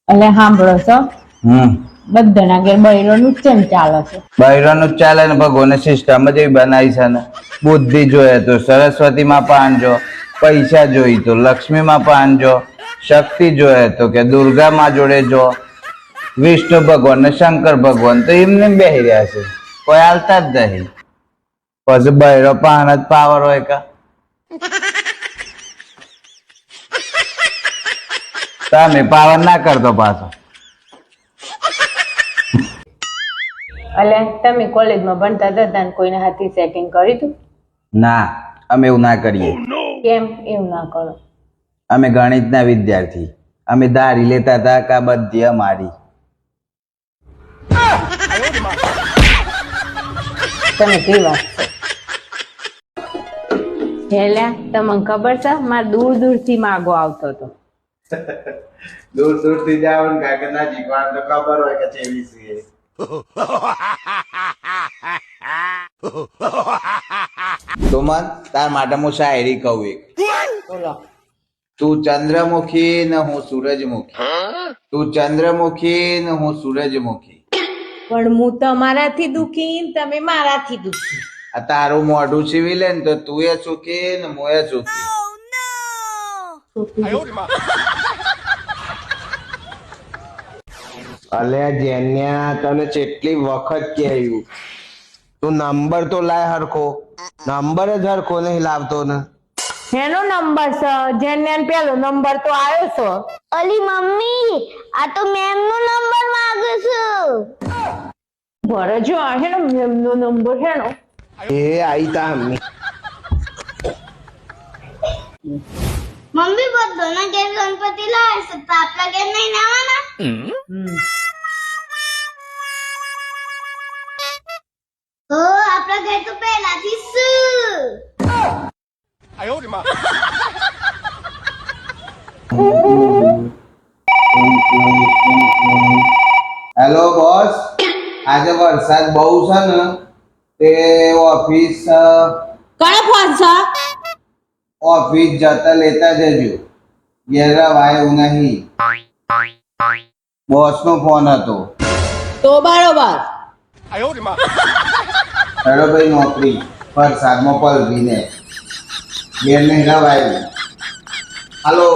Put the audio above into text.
એટલે સાંભળો છો હમ બધાના ઘેર બૈરોનું જ કેમ ચાલે છે? બૈરાનું જ ચાલે ને ભગવાને સિસ્ટમ જ એવી બનાવી છે ને. બુદ્ધિ જોઈએ તો સરસ્વતી માં પણ આનજો, પૈસા જોઈ તો લક્ષ્મી માં પણ આનજો, શક્તિ જોઈએ તો કે દુર્ગા માં જોડે જો, વિષ્ણુ ભગવાન ને શંકર ભગવાન તો એમને બેહી રહ્યા છે, કોઈ હાલતા જ નહીં. પછી બૈરો પાન જ પાવર હોય કા? તમે પાવર ના કરતો પાછો. એટલે તમે કોલેજમાં ભણતા હતા ને કોઈને હાથી સેટિંગ કર્યું હતું? ના, અમે એવું ના કરીએ. કેમ એવું ના કરો? અમે ગણિતના વિદ્યાર્થી, અમે દારી લેતા હતા કા બધી અમારી. તમે કેવી વાત છે હેલ્યા, તમને ખબર છે મારે દૂર દૂર થી માગો આવતો હતો. દૂર દૂર થી જાવ ને કાકે ના જીવવાનું તો ખબર હોય કે ચેવી છે. સુમન, તાર માટે હું શાયરી કહું એક. બોલો. તું ચંદ્રમુખી ને હું સૂરજમુખી, તું ચંદ્રમુખી ને હું સૂરજમુખી. પણ હું તમારાથી દુખી, તમે મારાથી દુખી. આ તારું મોઢું સીવી લે ને તો તું એ સુખી ને હું એ સુખી. અલ્યા જેન્યા, તને કેટલી વખત કહ્યું તું નંબર તો લાય હરખો. નંબર જ હરખો નહીં લાવતો ને. એનો નંબર છે જેને પેલો નંબર તો આવ્યો છે. અલી મમ્મી, આ તો મેમ નો નંબર માંગે છે. ભરજો હેનો મેમનો નંબર હેનો. એ આઈ તા મમ્મી. મમ્મી બધાના ઘેર ગણપતિ લાવે છે, તો આપણા ઘેર નહીં લાવવાના? હો, આપણા ઘેર તો પહેલાથી છે. હેલો બોસ, આજે વરસાદ બહુ છે ને તે ઓફિસ જતા લેતા જજો. ઘેર રવાય એવું નહીં. બોસ નો ફોન હતો. તો બરોબર. હેલો ભાઈ, નોકરી વરસાદમાં પલવીને ઘેર નહીં રવાય. હાલો.